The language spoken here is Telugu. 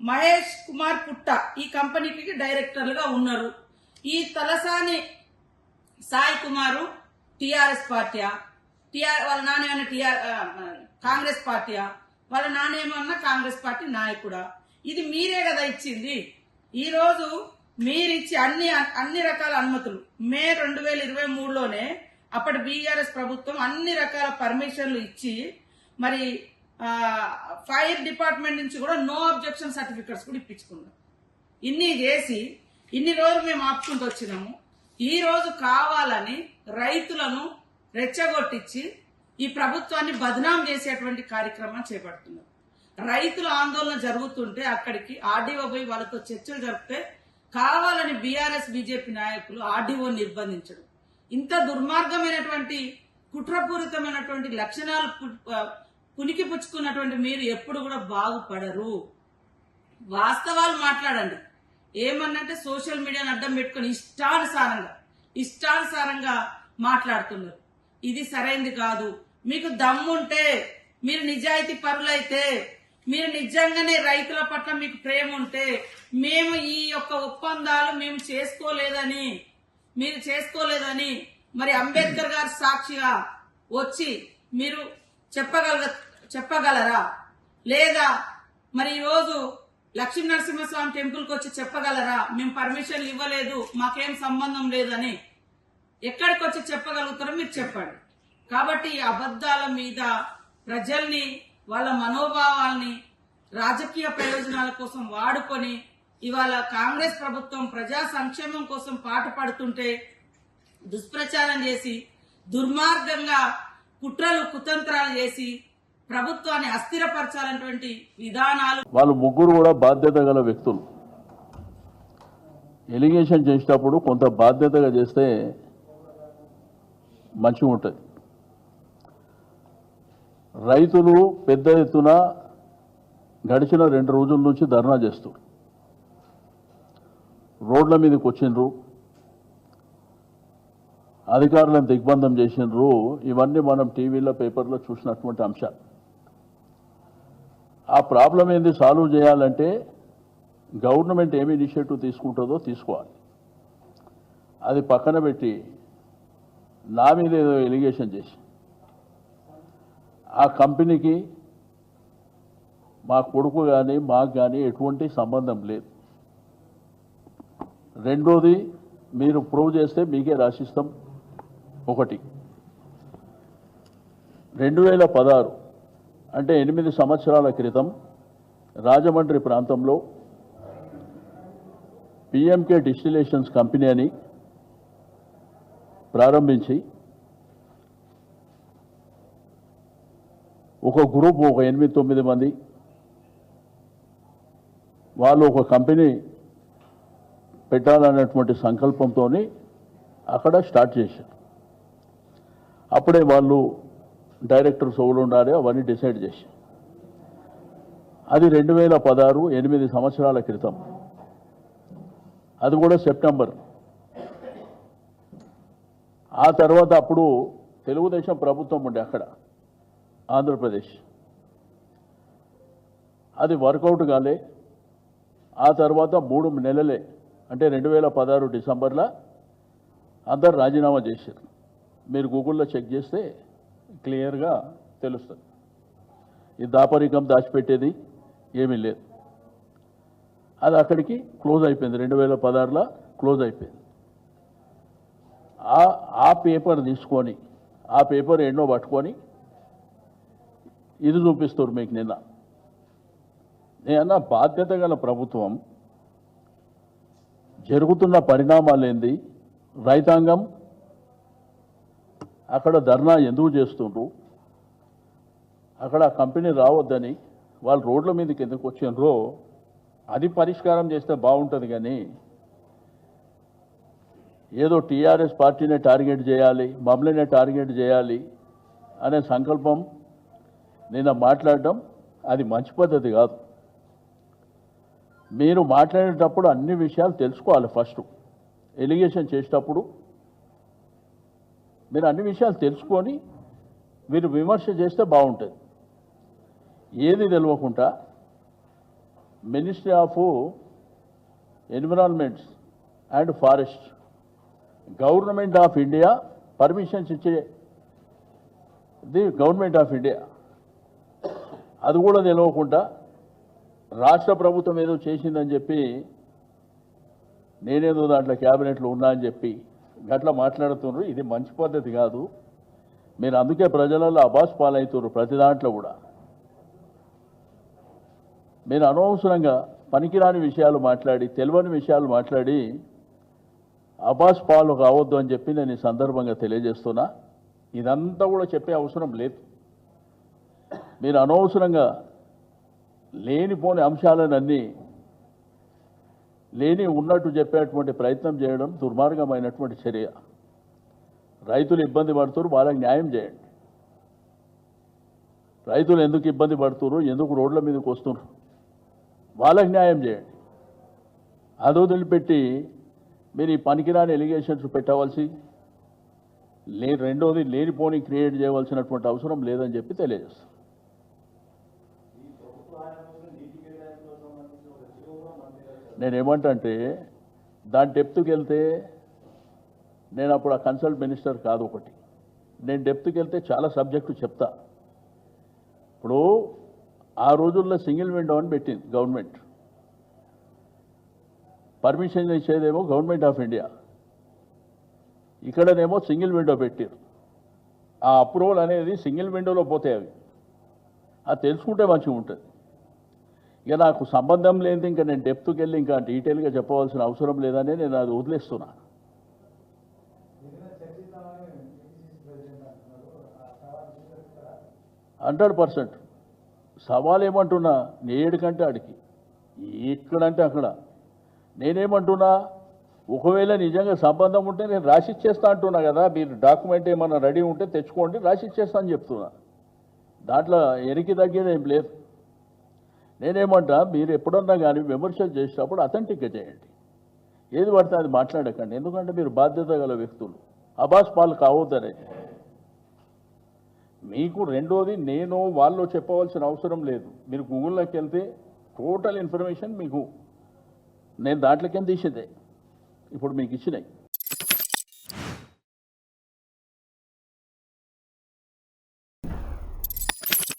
మహేష్ కుమార్ పుట్ట ఈ కంపెనీకి డైరెక్టర్లుగా ఉన్నారు. ఈ తలసాని సాయి కుమారు టిఆర్ఎస్ పార్టీయా, వాళ్ళ నానేమన్నా కాంగ్రెస్ పార్టీయా, వాళ్ళ నానేమన్నా కాంగ్రెస్ పార్టీ నాయకుడా? ఇది మీరే కదా ఇచ్చింది. ఈ రోజు మీరిచ్చి అన్ని రకాల అనుమతులు మే 2023లోనే అప్పటి బీఆర్ఎస్ ప్రభుత్వం అన్ని రకాల పర్మిషన్లు ఇచ్చి మరి ఫైర్ డిపార్ట్మెంట్ నుంచి కూడా నో అబ్జెక్షన్ సర్టిఫికెట్స్ కూడా ఇప్పించుకున్నాం. ఇన్ని చేసి ఇన్ని రోజులు మేము ఆపుకుంటూ వచ్చినాము. ఈ రోజు కావాలని రైతులను రెచ్చగొట్టించి ఈ ప్రభుత్వాన్ని బదనాం చేసేటువంటి కార్యక్రమం చేపడుతున్నారు. రైతుల ఆందోళన జరుగుతుంటే అక్కడికి ఆర్డీఓ పోయి వాళ్ళతో చర్చలు జరిపితే కావాలని బీఆర్ఎస్ బీజేపీ నాయకులు ఆర్డీఓ నిర్బంధించడం, ఇంత దుర్మార్గమైనటువంటి కుట్రపూరితమైనటువంటి లక్షణాలు పునికి పుచ్చుకున్నటువంటి మీరు ఎప్పుడు కూడా బాగుపడరు. వాస్తవాలు మాట్లాడండి. ఏమన్నంటే సోషల్ మీడియాను అడ్డం పెట్టుకుని ఇష్టానుసారంగా మాట్లాడుతున్నారు. ఇది సరైంది కాదు. మీకు దమ్ముంటే, మీరు నిజాయితీ పరులైతే, మీరు నిజంగానే రైతుల పట్ల మీకు ప్రేమ ఉంటే, మేము ఈ యొక్క ఒప్పందాలు మేము చేసుకోలేదని మరి అంబేద్కర్ గారి సాక్షిగా వచ్చి మీరు చెప్పగలరా? లేదా మరి ఈరోజు లక్ష్మీ నరసింహస్వామి టెంపుల్కి వచ్చి చెప్పగలరా? మేము పర్మిషన్లు ఇవ్వలేదు, మాకేం సంబంధం లేదని ఎక్కడికి వచ్చి చెప్పగలుగుతారో మీరు చెప్పండి. కాబట్టి ఈ అబద్ధాల మీద ప్రజల్ని, వాళ్ళ మనోభావాల్ని రాజకీయ ప్రయోజనాల కోసం వాడుకొని ఇవాళ కాంగ్రెస్ ప్రభుత్వం ప్రజా సంక్షేమం కోసం పాటుపడుతుంటే దుష్ప్రచారం చేసి దుర్మార్గంగా కుతంత్రాలు చేసి ప్రభుత్వాన్ని అస్థిరపరచాలన్నటువంటి విధానాలు. వాళ్ళు ముగ్గురు కూడా బాధ్యత గల వ్యక్తులు. ఎలిగేషన్ చేసేటప్పుడు కొంత బాధ్యతగా చేస్తే మంచిగా ఉంటుంది. రైతులు పెద్ద ఎత్తున గడిచిన 2 రోజుల నుంచి ధర్నా చేస్తారు. రోడ్ల మీదకి వచ్చిండ్రు, అధికారులను దిగ్బంధం చేసిండ్రు. ఇవన్నీ మనం టీవీలో పేపర్లో చూసినటువంటి అంశాలు. ఆ ప్రాబ్లం ఏంది సాల్వ్ చేయాలంటే గవర్నమెంట్ ఏమి ఇనిషియేటివ్ తీసుకుంటుందో తీసుకోవాలి. అది పక్కన పెట్టి నా మీద ఏదో ఎలిగేషన్ చేసి ఆ కంపెనీకి మా కొడుకు కానీ మాకు కానీ ఎటువంటి సంబంధం లేదు. రెండోది, మీరు ప్రూవ్ చేస్తే మీకే రాసిస్తాం. ఒకటి, 2016 అంటే 8 సంవత్సరాల క్రితం రాజమండ్రి ప్రాంతంలో పిఎంకే డిస్టిలేషన్స్ కంపెనీ అని ప్రారంభించి ఒక గ్రూప్, ఒక 8-9 మంది వాళ్ళు ఒక కంపెనీ పెట్టాలన్నటువంటి సంకల్పంతో అక్కడ స్టార్ట్ చేశారు. అప్పుడే వాళ్ళు డైరెక్టర్స్ ఎవరు ఉండాలి అవన్నీ డిసైడ్ చేశారు. అది 2016, 8 సంవత్సరాల క్రితం. అది కూడా సెప్టెంబర్. ఆ తర్వాత అప్పుడు తెలుగుదేశం ప్రభుత్వం ఉండే అక్కడ ఆంధ్రప్రదేశ్. అది వర్కౌట్ కాలే. ఆ తర్వాత 3 నెలలే అంటే 2016 డిసెంబర్లో అందరు రాజీనామా చేశారు. మీరు గూగుల్లో చెక్ చేస్తే క్లియర్గా తెలుస్తుంది. ఈ దాపరికం దాచిపెట్టేది ఏమీ లేదు. అది అక్కడికి క్లోజ్ అయిపోయింది. 2016లో క్లోజ్ అయిపోయింది. ఆ పేపర్ తీసుకొని, ఆ పేపర్ ఎన్నో పట్టుకొని ఇది చూపిస్తారు మీకు. నేనన్నా బాధ్యత గల ప్రభుత్వం జరుగుతున్న పరిణామాలు ఏంది, రైతాంగం అక్కడ ధర్నా ఎందుకు చేస్తుండ్రు, అక్కడ కంపెనీ రావద్దని వాళ్ళు రోడ్ల మీదకి ఎందుకు వచ్చిండ్రో అది పరిష్కారం చేస్తే బాగుంటుంది. కానీ ఏదో టీఆర్ఎస్ పార్టీనే టార్గెట్ చేయాలి, మమ్మల్నే టార్గెట్ చేయాలి అనే సంకల్పం నిన్న మాట్లాడడం అది మంచి పద్ధతి కాదు. మీరు మాట్లాడేటప్పుడు అన్ని విషయాలు తెలుసుకోవాలి. ఫస్ట్ ఎలిగేషన్ చేసేటప్పుడు మీరు అన్ని విషయాలు తెలుసుకొని మీరు విమర్శ చేస్తే బాగుంటుంది. ఏది తెలియకుండా ministry of environment and forest, government of India permissions ఇచ్చే ది గవర్నమెంట్ ఆఫ్ ఇండియా. అది కూడా తెలియకుండా రాష్ట్ర ప్రభుత్వం ఏదో చేసిందని చెప్పి నేనేదో దాంట్లో క్యాబినెట్లో ఉన్నా అని చెప్పి గట్లా మాట్లాడుతున్నారు. ఇది మంచి పద్ధతి కాదు. మీరు అందుకే ప్రజలలో అబాస్ పాలవుతున్నారు ప్రతి దాంట్లో కూడా. మీరు అనవసరంగా పనికిరాని విషయాలు మాట్లాడి, తెలియని విషయాలు మాట్లాడి అబాస్ పాలు కావద్దు అని చెప్పి నేను ఈ సందర్భంగా తెలియజేస్తున్నా. ఇదంతా కూడా చెప్పే అవసరం లేదు. మీరు అనవసరంగా లేనిపోని అంశాలనన్నీ లేని ఉన్నట్టు చెప్పేటువంటి ప్రయత్నం చేయడం దుర్మార్గమైనటువంటి చర్య. రైతులు ఇబ్బంది పడుతున్నారు, వాళ్ళకి న్యాయం చేయండి. రైతులు ఎందుకు ఇబ్బంది పడుతున్నారు, ఎందుకు రోడ్ల మీదకి వస్తున్నారు, వాళ్ళకి న్యాయం చేయండి. అది వదిలిపెట్టి మీరు ఈ పనికిరాని ఎలిగేషన్స్ పెట్టవలసి రెండోది లేనిపోని క్రియేట్ చేయవలసినటువంటి అవసరం లేదని చెప్పి తెలియజేస్తాం. నేనేమంటే దాని డెప్త్కి వెళ్తే నేను అప్పుడు ఆ కన్సల్ట్ మినిస్టర్ కాదు. ఒకటి నేను డెప్త్కి వెళ్తే చాలా సబ్జెక్టు చెప్తా. ఇప్పుడు ఆ రోజుల్లో సింగిల్ విండో అని పెట్టింది గవర్నమెంట్. పర్మిషన్ ఇచ్చేదేమో గవర్నమెంట్ ఆఫ్ ఇండియా, ఇక్కడనేమో సింగిల్ విండో పెట్టారు. ఆ అప్రూవల్ అనేది సింగిల్ విండోలో పోతాయి. అది తెలుసుకుంటే మంచిగా ఉంటుంది. ఇక నాకు సంబంధం లేనిది ఇంకా నేను డెప్త్కి వెళ్ళి ఇంకా డీటెయిల్గా చెప్పవలసిన అవసరం లేదని నేను అది వదిలేస్తున్నా. 100% సవాల్ ఏమంటున్నా, నేడు కంటే ఆడికి ఎక్కడంటే అక్కడ. నేనేమంటున్నా, ఒకవేళ నిజంగా సంబంధం ఉంటే నేను రాసిచ్చేస్తా అంటున్నా కదా. మీరు డాక్యుమెంట్ ఏమన్నా రెడీ ఉంటే తెచ్చుకోండి, రాసిచ్చేస్తా అని చెప్తున్నా. దాంట్లో ఎనికి తగ్గేది ఏం లేదు. నేనేమంటా, మీరు ఎప్పుడన్నా కానీ విమర్శలు చేసేటప్పుడు అథెంటిక్గా చేయండి. ఏది పడితే అది మాట్లాడకండి. ఎందుకంటే మీరు బాధ్యత గల వ్యక్తులు. అబాస్ పాలు కావద్దనే మీకు. రెండోది, నేను వాళ్ళు చెప్పవలసిన అవసరం లేదు. మీరు గూగుల్లోకి వెళ్తే టోటల్ ఇన్ఫర్మేషన్ మీకు నేను దాంట్లోకేం తీసేదే ఇప్పుడు మీకు ఇచ్చినాయి.